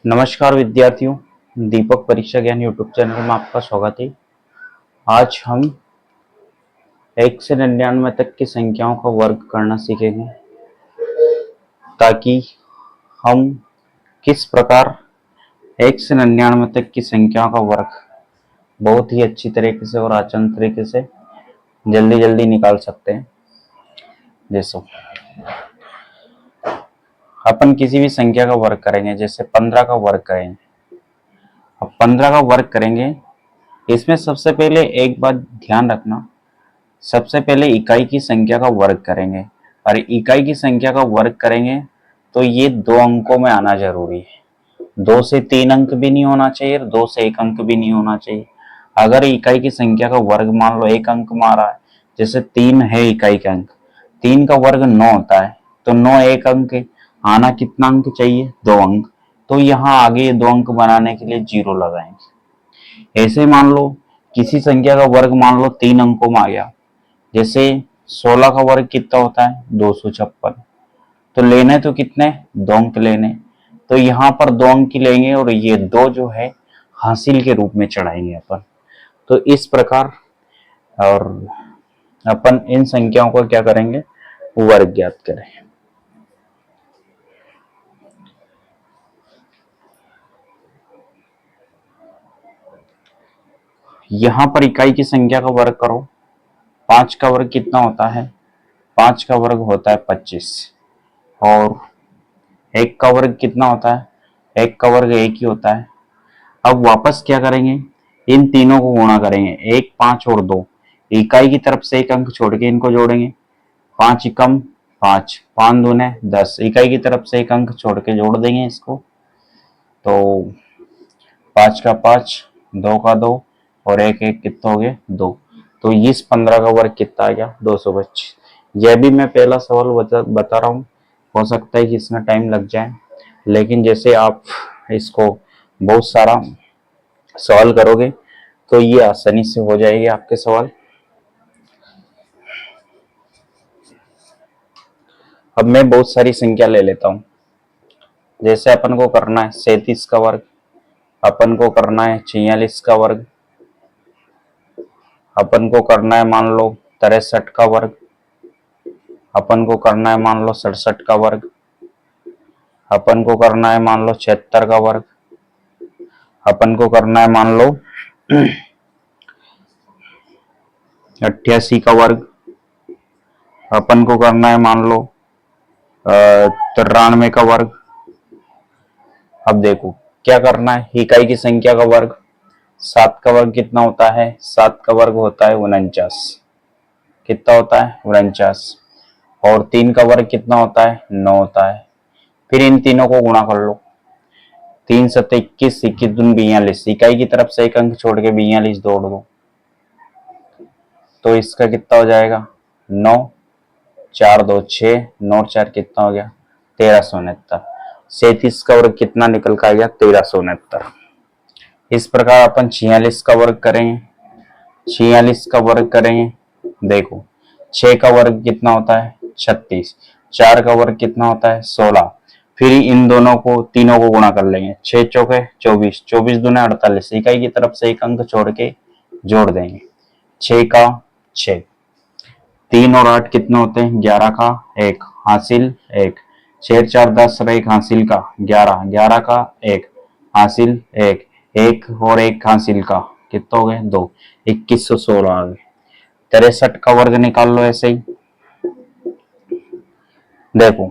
नमस्कार विद्यार्थियों, दीपक परीक्षा ज्ञान यूट्यूब चैनल में आपका स्वागत है। आज हम 1 से 99 तक की संख्याओं का वर्ग करना सीखेंगे ताकि हम किस प्रकार 1 से 99 तक की संख्याओं का वर्ग बहुत ही अच्छी तरीके से और आसान तरीके से जल्दी जल्दी निकाल सकते हैं। जैसे अपन किसी भी संख्या का वर्ग करेंगे, जैसे 15 का वर्ग करेंगे। अब 15 का वर्ग करेंगे, इसमें सबसे पहले एक बात ध्यान रखना, सबसे पहले इकाई की संख्या का वर्ग करेंगे और इकाई की संख्या का वर्ग करेंगे तो ये 2 अंकों में आना जरूरी है। 2 से 3 अंक भी नहीं होना चाहिए और 2 से 1 अंक भी नहीं होना चाहिए। अगर इकाई की संख्या का वर्ग मान लो 1 अंक में आ रहा है, जैसे 3 है इकाई का अंक, 3 का वर्ग 9 होता है, तो 9 1 अंक है, आना कितना अंक चाहिए? 2 अंक। तो यहाँ आगे ये 2 अंक बनाने के लिए 0 लगाएंगे। ऐसे मान लो किसी संख्या का वर्ग मान लो 3 अंकों में आ गया, जैसे 16 का वर्ग कितना होता है? 256। तो लेने तो कितने? 2 अंक लेने, तो यहाँ पर 2 अंक लेंगे और ये 2 जो है हासिल के रूप में चढ़ाएंगे अपन। तो इस प्रकार और अपन इन संख्याओं को क्या करेंगे? वर्ग ज्ञात करें। यहाँ पर इकाई की संख्या का वर्ग करो। 5 का वर्ग कितना होता है? 5 का वर्ग होता है 25। और 1 का वर्ग कितना होता है? 1 का वर्ग 1 ही होता है। अब वापस क्या करेंगे? इन तीनों को गुणा करेंगे, 1 5 और 2। इकाई की तरफ से 1 अंक छोड़ के इनको जोड़ेंगे। 5 एकम 5, 5 दूने 10। इकाई की तरफ से 1 अंक छोड़ के जोड़ देंगे इसको, तो 5 का 5, 2 का 2 और 1 1 कितना हो गया? 2। तो इस 15 का वर्ग कितना आ गया? 225। यह भी मैं पहला सवाल बता रहा हूँ, हो सकता है कि इसमें टाइम लग जाए, लेकिन जैसे आप इसको बहुत सारा सवाल करोगे तो ये आसानी से हो जाएगी आपके सवाल। अब मैं बहुत सारी संख्या ले लेता हूँ, जैसे अपन को करना है 37 का वर्ग, अपन को करना है 46 का वर्ग, अपन को करना है मान लो 63 का वर्ग, अपन को करना है मान लो 67 का वर्ग, अपन को करना है मान लो 76 का वर्ग, अपन को करना है मान लो 88 का वर्ग, अपन को करना है मान लो 93 का वर्ग। अब देखो क्या करना है, इकाई की संख्या का वर्ग। 7 का वर्ग कितना होता है? 7 का वर्ग होता है 49। कितना होता है? 49। और 3 का वर्ग कितना होता है? 9 होता है। फिर इन तीनों को गुणा कर लो। 3 7 21, 21 दूनी 42। इकाई की तरफ से 1 अंक छोड़ के 42 जोड़ दो, तो इसका कितना हो जाएगा? 9, 4 2 6, 9 4 कितना हो गया? 1369। 37 का वर्ग कितना निकल कर आ गया? 1369। इस प्रकार अपन 46 का वर्ग करेंगे। 46 का वर्ग करेंगे, देखो 6 का वर्ग कितना होता है? 36। 4 का वर्ग कितना होता है? 16। फिर इन दोनों को तीनों को गुणा कर लेंगे। 6 चौके 24, 24 दूने 48। इकाई की तरफ से 1 अंक छोड़ के जोड़ देंगे। 6 का 6, 3 और 8 कितना होते हैं? 11 का 1 हासिल 1। 6 4 10 और 1 हासिल का 11, 11 का 1 हासिल 1, 1 और 1 हासिल का कितना हो गए? 2। 2116 आ गए। 63 का वर्ग निकाल लो ऐसे ही। देखो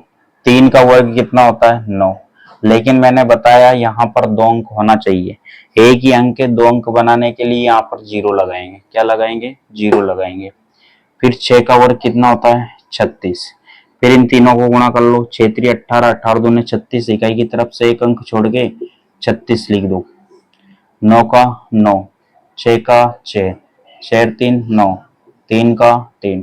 3 का वर्ग कितना होता है? 9। लेकिन मैंने बताया यहाँ पर 2 अंक होना चाहिए। एक ही अंक के 2 अंक बनाने के लिए यहाँ पर 0 लगाएंगे। क्या लगाएंगे? 0 लगाएंगे। फिर 6 का वर्ग कितना होता है? 36। फिर इन तीनों को गुणा कर लो। 6 3 18, 18 दूने 36। इकाई की तरफ से 1 अंक छोड़ के 36 लिख दो। 9 का 9, 6 का 6, 6 3 9, 3 का 3।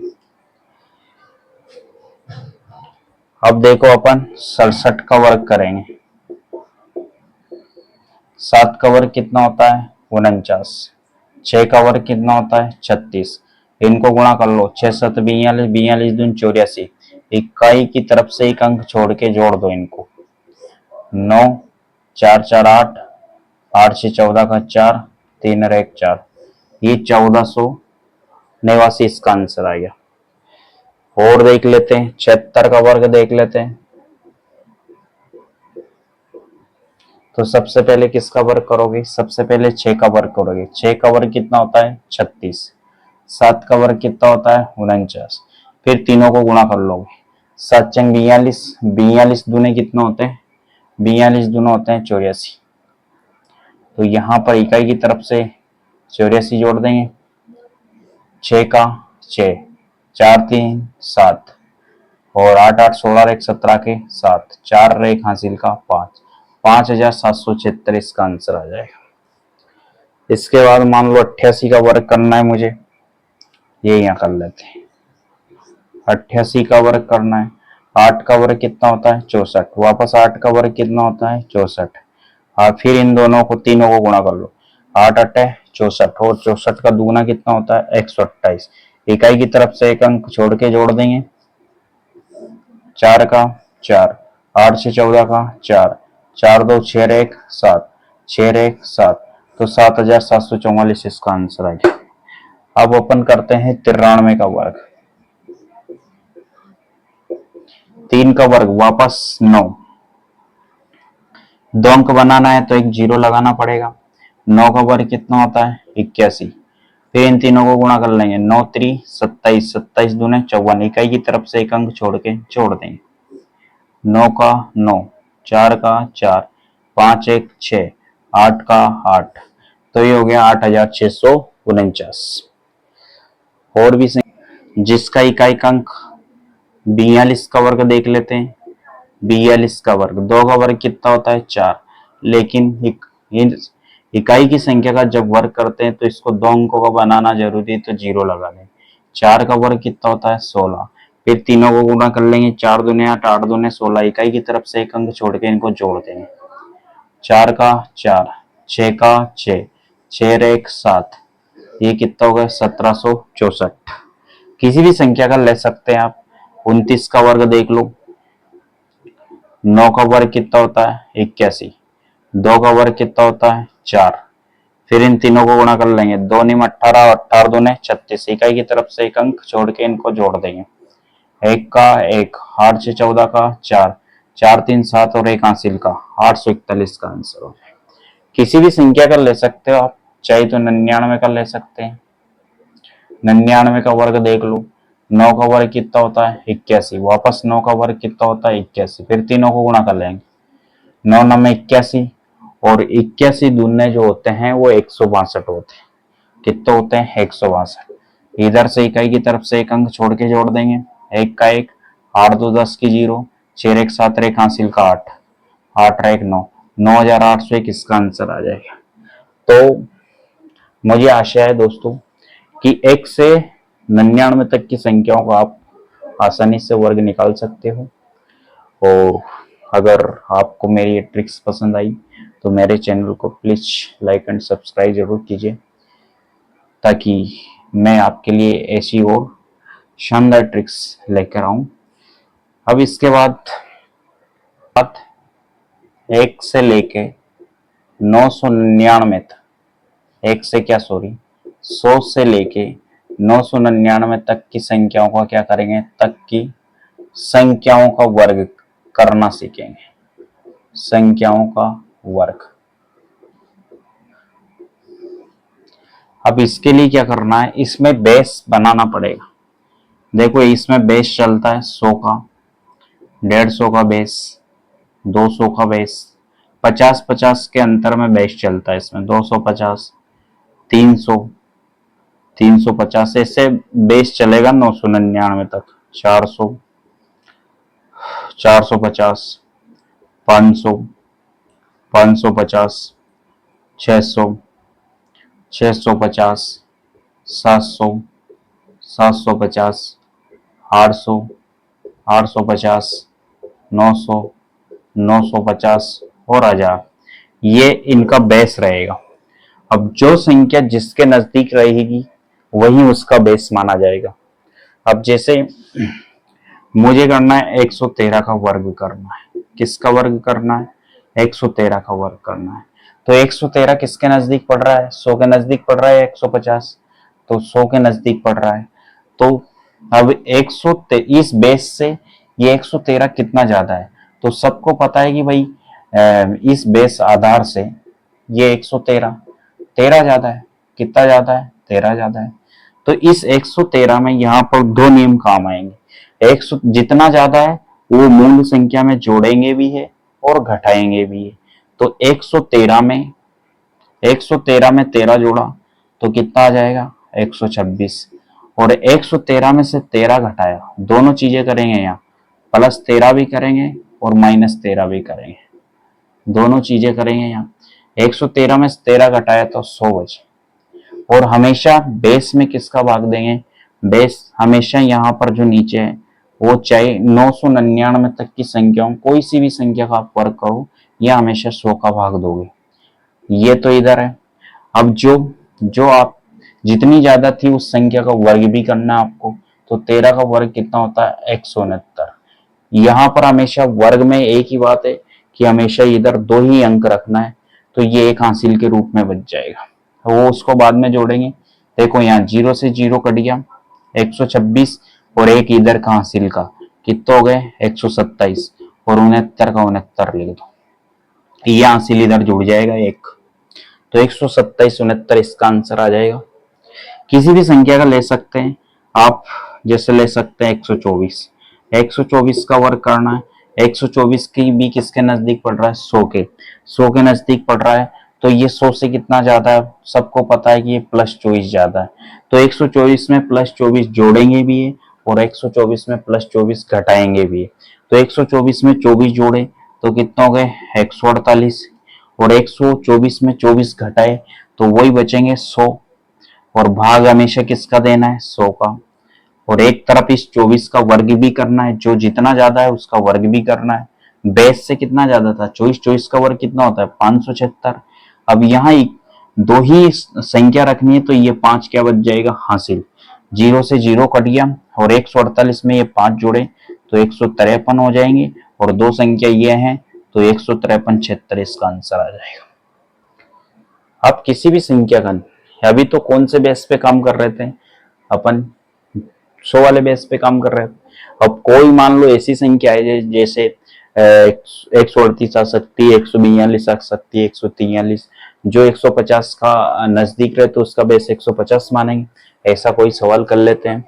अब देखो अपन 67 का वर्ग करेंगे। 7 का वर्ग कितना होता है? 49। 6 का वर्ग कितना होता है? 36। इनको गुणा कर लो। 6 7 42, 42 दूनी 84। इकाई की तरफ से 1 अंक छोड़ के जोड़ दो इनको। 9 4 4 8, 8 6 14 का 4, 3 और 1 4, ये 1489 इसका आंसर आ गया। और देख लेते हैं 76 का वर्ग देख लेते हैं। तो सबसे पहले किसका वर्ग करोगे? सबसे पहले 6 का वर्ग करोगे। 6 का वर्ग कितना होता है? 36। 7 का वर्ग कितना होता है? 49। फिर तीनों को गुणा कर लोगे। 7 चंग 42, 42 दूने कितना होते हैं? 42 दूने होते हैं 84। तो यहाँ पर इकाई की तरफ से 84 जोड़ देंगे। 6 का 6, 4 3 7 और 8 8 16 और 1 17 के 7, 4 और 1 हासिल का 5, 5776 इसका आंसर आ जाएगा। इसके बाद मान लो 88 का वर्ग करना है मुझे, ये यहाँ कर लेते हैं। 88 का वर्ग करना है। 8 का वर्ग कितना होता है? 64। वापस 8 का वर्ग कितना होता है? 64। फिर इन दोनों को तीनों को गुणा कर लो। 8 8 है 64 और 64 का दूना कितना होता है? 128। इकाई की तरफ से एक अंक छोड़ के जोड़ देंगे। 4 का 4, 8 6 14 का 4, 4 2 6 1 7, 6 1 7, तो 7744 इसका आंसर आ गया। अब ओपन करते हैं 93 का वर्ग। 3 का वर्ग वापस 9, 2 अंक बनाना है तो एक 0 लगाना पड़ेगा। 9 का वर्ग कितना होता है? 81। फिर इन तीनों को गुणा कर लेंगे। 9 3 27, 27 दूने 54, इकाई की तरफ से एक अंक छोड़ के जोड़ देंगे। 9 का 9, 4 का 4, 5 1 6, 8 का 8, तो ये हो गया 8649। और भी जिसका इकाई का अंक 42 का वर्ग देख लेते हैं। 42 का वर्ग, 2 का वर्ग कितना होता है? 4। लेकिन इकाई की संख्या का जब वर्ग करते हैं तो इसको 2 अंकों का बनाना जरूरी है, तो 0 लगा दें। 4 का वर्ग कितना होता है? 16। फिर तीनों को गुणा कर लेंगे। 4 दूने 8, 8 दूने 16, इकाई की तरफ से एक अंक छोड़ के इनको जोड़ देंगे। 4 का 4, 6 का 6, 6 1 7, ये कितना होगा? 1764। किसी भी संख्या का ले सकते हैं आप। 29 का वर्ग देख लो। 9 का वर्ग कितना होता है? 81। 2 का वर्ग कितना होता है? 4। फिर इन तीनों को गुणा कर लेंगे। 2 निम 18, 18 दूने 36, इकाई की तरफ से एक अंक छोड़ के इनको जोड़ देंगे। 1 का 1, 8 6 14 का 4, 4 3 7 और 1 हासिल का 841 का आंसर हो जाएगा। किसी भी संख्या का ले सकते हो आप, चाहे तो 99 का ले सकते हैं। 99 का वर्ग देख लो। 9 का वर्ग कितना होता है? 81। वापस 9 का वर्ग कितना होता है? 81। फिर तीनों को गुणा कर लेंगे। 9 9 में 81 और 81 दूने जो होते हैं वो 162 होते हैं। कितने होते हैं? 162। इधर से इकाई की तरफ से एक अंक छोड़ के जोड़ देंगे। 1 का 1, 8 2 10 की 0, 6 1 7 1 हासिल का 8, 8 1 9, 9801 इसका आंसर आ जाएगा। तो मुझे आशा है दोस्तों कि 1 से 99 तक की संख्याओं को आप आसानी से वर्ग निकाल सकते हो। और अगर आपको मेरी ये ट्रिक्स पसंद आई तो मेरे चैनल को प्लीज लाइक एंड सब्सक्राइब जरूर कीजिए, ताकि मैं आपके लिए ऐसी और शानदार ट्रिक्स लेकर आऊं। अब इसके बाद 1 से लेके 999 तक, 1 से क्या सॉरी 100 से लेके 999 तक की संख्याओं का क्या करेंगे? तक की संख्याओं का वर्ग करना सीखेंगे। संख्याओं का वर्ग। अब इसके लिए क्या करना है? इसमें बेस बनाना पड़ेगा। देखो इसमें बेस चलता है 100 का, 150 का बेस, 200 का बेस, 50-50 के अंतर में बेस चलता है इसमें। 250, 300, 350, ऐसे बेस चलेगा 999 तक। 400, 450, 500, 550, 600, 650, 700, 750, 800, 850, 900, 950 और 1000, ये इनका बेस रहेगा। अब जो संख्या जिसके नजदीक रहेगी वही उसका बेस माना जाएगा। अब जैसे मुझे करना है 113 का वर्ग करना है। किसका वर्ग करना है? 113 का वर्ग करना है। तो 113 किसके नजदीक पड़ रहा है? 100 के नजदीक पड़ रहा है 150, तो 100 के नजदीक पड़ रहा है। तो अब 123 बेस से ये 113 कितना ज्यादा है? तो सबको पता है कि भाई इस बेस आधार से ये 113 13 ज्यादा है। कितना ज्यादा है? 13 ज्यादा है। तो इस 113 में यहाँ पर दो नियम काम आएंगे। 100 जितना ज्यादा है वो मूल संख्या में जोड़ेंगे भी है और घटाएंगे भी है। तो 113 में 13 जोड़ा तो कितना आ जाएगा? 126। और 113 में से 13 घटाया, दोनों चीजें करेंगे यहाँ, +13 भी करेंगे और -13 भी करेंगे, दोनों चीजें करेंगे यहाँ। 113 में से 13 घटाया तो 100 बचे। और हमेशा बेस में किसका भाग देंगे? बेस हमेशा यहाँ पर जो नीचे है वो चाहे 999 तक की संख्याओं, कोई सी भी संख्या का आप वर्ग करो, यह हमेशा 100 का भाग दोगे। ये तो इधर है। अब जो जो आप जितनी ज्यादा थी उस संख्या का वर्ग भी करना है आपको। तो 13 का वर्ग कितना होता है? 169। यहाँ पर हमेशा वर्ग में एक ही बात है कि हमेशा इधर 2 ही अंक रखना है, तो ये एक हासिल के रूप में बच जाएगा। वो उसको बाद में जोड़ेंगे। देखो यहाँ 0 से 0 कट गया, 126 और एक इधर का हासिल का, कितने हो गए? 127 और 69 का 69 लिख दो, ये हासिल इधर जुड़ जाएगा एक। तो 127 69 इसका आंसर आ जाएगा। किसी भी संख्या का ले सकते हैं आप, जैसे ले सकते हैं 124। 124 का वर्ग करना है, 124 की भी किसके नजदीक पड़ रहा है? 100 के नजदीक पड़ रहा है। तो ये 100 से कितना ज्यादा है? सबको पता है कि ये +24 ज्यादा है। तो 124 में +24 जोड़ेंगे भी है और 124 में +24 घटाएंगे भी है। तो 124 में 24 जोड़े तो कितना हो गए? 148। और 124 में 24 घटाए तो वही बचेंगे 100। और भाग हमेशा किसका देना है? 100 का। और एक तरफ इस 24 का वर्ग भी करना है, जो जितना ज्यादा है उसका वर्ग भी करना है। बेस से कितना ज्यादा था? 24 का वर्ग कितना होता है? 576। अब यहाँ दो ही संख्या रखनी है तो ये 5 क्या बच जाएगा? हासिल। 0 से 0 कट गया और 148 में ये 5 जोड़े तो 153 हो जाएंगे। और दो संख्या ये है तो 153 76 इसका आंसर आ जाएगा। अब किसी भी संख्या का, अभी तो कौन से बेस पे काम कर रहे थे अपन? 100 वाले बेस पे काम कर रहे थे। अब कोई मान लो ऐसी संख्या है जैसे 138 आ सकती है, 142 आ सकती है, 143, जो 150 का नजदीक रहे तो उसका बेस 150 मानेंगे। ऐसा कोई सवाल कर लेते हैं।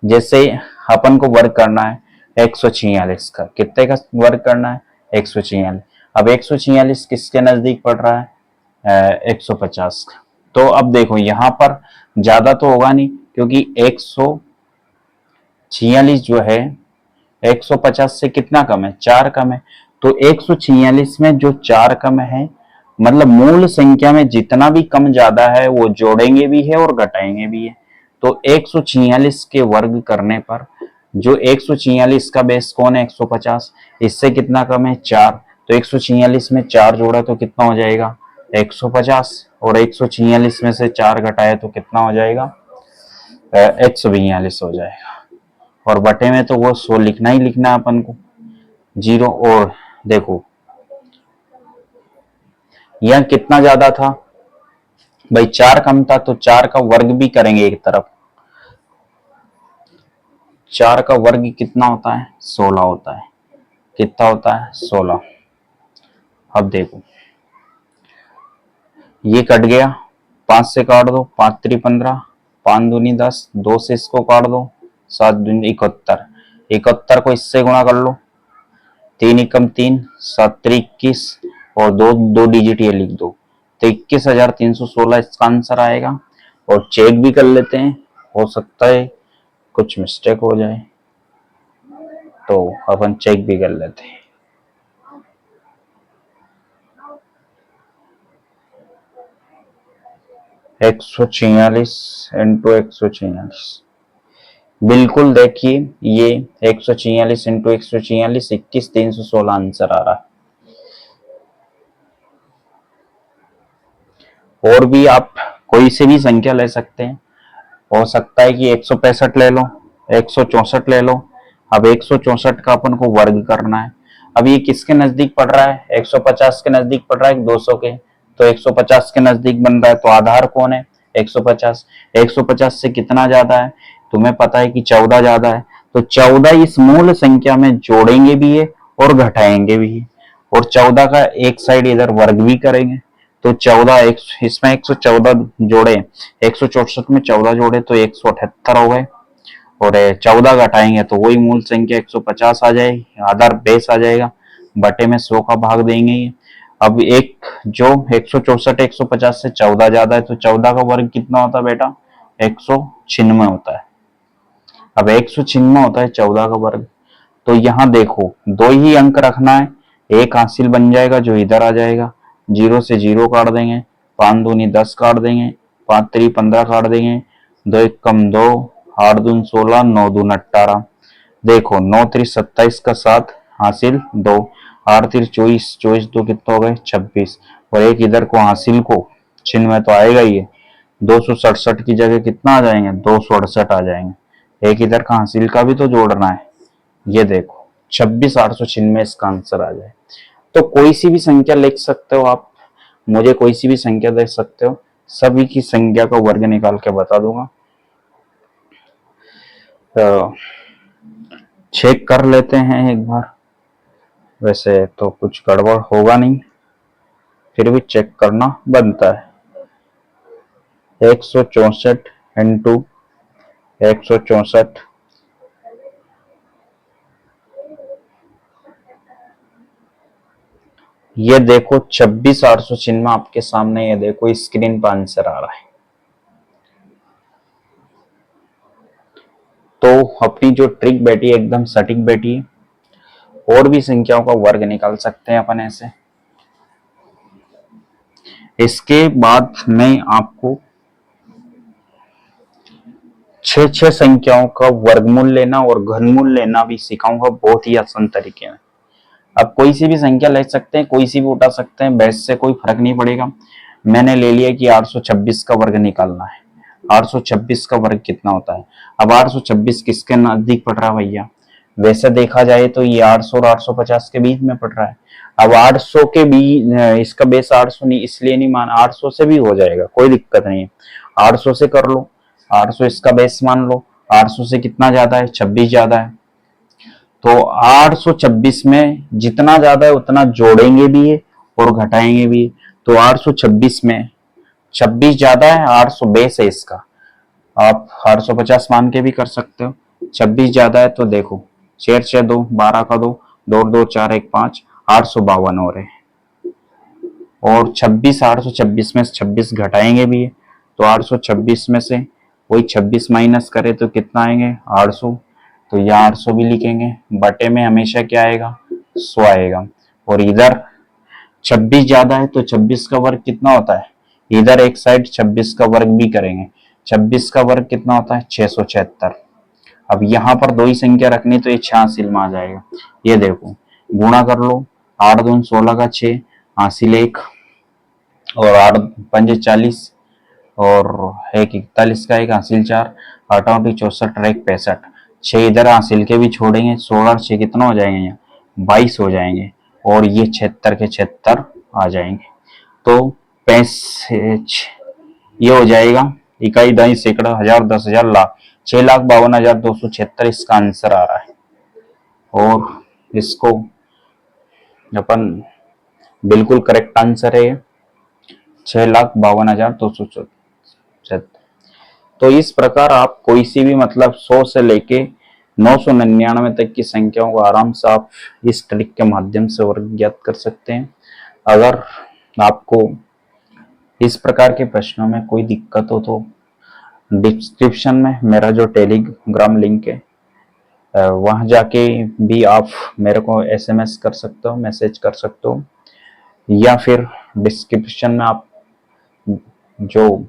जैसे अपन को वर्ग करना है 146 का, कितने का वर्ग करना है? 146। अब 146 किसके नजदीक पड़ रहा है? 150 का। तो अब देखो यहाँ पर ज्यादा तो होगा नहीं, क्योंकि 146 जो है 150 से कितना कम है? 4 कम है। तो 146 में जो 4 कम है, मतलब मूल संख्या में जितना भी कम ज्यादा है वो जोड़ेंगे भी है और घटाएंगे भी है। तो 146 के वर्ग करने पर जो 146 का बेस कौन है? 150। इससे कितना कम है? 4। तो 146 में 4 जोड़ा तो कितना हो जाएगा? 150। और 146 में से 4 घटाए तो कितना हो जाएगा? 142 हो जाएगा। और बटे में तो वो 100 लिखना ही लिखना है अपन को, 0। और देखो यह कितना ज्यादा था भाई? 4 कम था तो 4 का वर्ग भी करेंगे एक तरफ। 4 का वर्ग कितना होता है? 16 होता है। कितना होता है? 16। अब देखो ये कट गया, 5 से काट दो, 5 3 15, 5 दूनी 10, 2 से इसको काट दो, 7 दूनी 71, 71 को इससे गुणा कर लो, 3 एकम 3, 7 3 21 और दो डिजिट ये लिख दो, तो 21,316 इसका आंसर आएगा। और चेक भी कर लेते हैं, हो सकता है कुछ मिस्टेक हो जाए, तो अपन चेक भी कर लेते हैं। एक 146 इंटू 146, बिल्कुल देखिए ये 146 इंटू 146 21,316 आंसर आ रहा है। और भी आप कोई से भी संख्या ले सकते हैं। हो सकता है कि 165 ले लो, 164 ले लो। अब 164 का अपन को वर्ग करना है। अब ये किसके नजदीक पड़ रहा है? 150 के नजदीक पड़ रहा है 200 के, तो 150 के नजदीक बन रहा है, तो आधार कौन है? 150। 150 से कितना ज्यादा है? तुम्हें पता है कि 14 ज्यादा है, तो 14 इस मूल संख्या में जोड़ेंगे भी है और घटाएंगे भी है, और 14 का एक साइड इधर वर्ग भी करेंगे, तो 14 इसमें 114 जोड़े, 164 में 14 जोड़े तो 178 हो गए, और 14 घटाएंगे तो वही मूल संख्या 150 आ जाएगी, आधार बेस आ जाएगा, बटे में 100 का भाग देंगे। अब एक जो 164 150 से 14 ज्यादा है, तो 14 का वर्ग कितना होता है बेटा? 196 होता है। अब 196 होता है 14 का वर्ग, तो यहाँ देखो दो ही अंक रखना है, एक हासिल बन जाएगा जो इधर आ जाएगा, 0 से 0 काट देंगे, 5 दूनी 10 काट देंगे, 5 3 15 काट देंगे, 2 1 कम 2, 8 दून 16, 9 दून 18। देखो 9 3 27 का 7 हासिल 2, 8 3 24, 24 2 कितना हो गए? 26, और एक इधर को हासिल को चिन्ह में तो आएगा ही है, 267 की जगह कितना आ जाएंगे? 268 आ जाएंगे, एक इधर का हासिल का भी तो जोड़ना है। ये देखो 26,896 इसका आंसर आ जाए। तो कोई सी भी संख्या लिख सकते हो आप, मुझे कोई सी भी संख्या दे सकते हो, सभी की संख्या का वर्ग निकाल के बता दूंगा। तो चेक कर लेते हैं एक बार, वैसे तो कुछ गड़बड़ होगा नहीं, फिर भी चेक करना बनता है। 164 इंटू 164, ये देखो 26,896 आपके सामने, ये देखो स्क्रीन पर आंसर आ रहा है। तो अपनी जो ट्रिक बैठी है एकदम सटीक बैठी है, और भी संख्याओं का वर्ग निकाल सकते हैं अपन ऐसे। इसके बाद मैं आपको छह संख्याओं का वर्गमूल लेना और घनमूल लेना भी सिखाऊंगा, बहुत ही आसान तरीके में। अब कोई सी भी संख्या ले सकते हैं, कोई सी भी उठा सकते हैं, बेस से कोई फर्क नहीं पड़ेगा। मैंने ले लिया कि 826 का वर्ग निकालना है। 826 का वर्ग कितना होता है? अब 826 किसके नजदीक पड़ रहा है भैया? वैसे देखा जाए तो ये 800 और 850 के बीच में पड़ रहा है। अब 800 के बीच, इसका बेस 800 नहीं इसलिए नहीं माना, 800 से भी हो जाएगा, कोई दिक्कत नहीं है, 800 से कर लो। 800 इसका बेस मान लो, 800 से कितना ज्यादा है? 26 ज्यादा है, तो 826 में जितना ज्यादा है उतना जोड़ेंगे भी है और घटाएंगे भी है। तो 826 में 26 ज्यादा है, 800 बेस है इसका, आप 850 मान के भी कर सकते हो। 26 ज्यादा है तो देखो 4 6 2 12 का 2, 2 2 4 1 5, 852 हो रहे हैं। और 26 826 में 26 घटाएंगे भी है, तो 826 में से वही 26 माइनस करे तो कितना आएंगे? 800, तो यहाँ 800 भी लिखेंगे, बटे में हमेशा क्या आएगा? 100 आएगा। और इधर 26 ज्यादा है तो 26 का वर्ग कितना होता है? इधर एक साइड 26 का वर्ग भी करेंगे, 26 का वर्ग कितना होता है? 676। अब यहाँ पर दो ही संख्या रखनी तो ये 86 में आ जाएगा। ये देखो गुणा कर लो, 8 दून 16 का 6 हासिल 1, और 8 पंजे 40, और 1 41 का 1 हासिल 4, 8 8 64 और 1 65, 6 इधर हासिल के भी छोड़ेंगे, 16 और 6 कितना हो जाएंगे? यहाँ 22 हो जाएंगे, और ये 76 के 76 आ जाएंगे। तो 65 ये हो जाएगा, इकाई दही सैकड़ा हजार 10,000 लाख, 6,52,276 इसका आंसर आ रहा है। और इसको अपन बिल्कुल करेक्ट आंसर है 6,52,276। तो इस प्रकार आप कोई सी भी मतलब 100 से लेके 999 तक की संख्याओं को आराम से आप इस ट्रिक के माध्यम से वर्ग ज्ञात कर सकते हैं। अगर आपको इस प्रकार के प्रश्नों में कोई दिक्कत हो तो डिस्क्रिप्शन में मेरा जो टेलीग्राम लिंक है वहां जाके भी आप मेरे को एसएमएस कर सकते हो, मैसेज कर सकते हो, या फिर डिस्क्रिप्शन में आप जो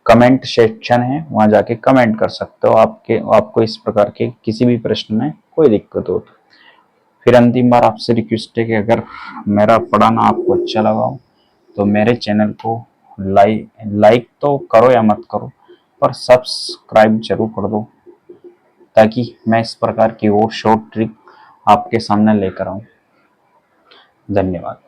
कमेंट सेक्शन है वहां जाके कमेंट कर सकते हो। आपको इस प्रकार के किसी भी प्रश्न में कोई दिक्कत हो तो। फिर अंतिम बार आपसे रिक्वेस्ट है कि अगर मेरा पढ़ाना आपको अच्छा लगा हो तो मेरे चैनल को लाइक तो करो या मत करो, पर सब्सक्राइब जरूर कर दो, ताकि मैं इस प्रकार की और शॉर्ट ट्रिक आपके सामने लेकर आऊं। धन्यवाद।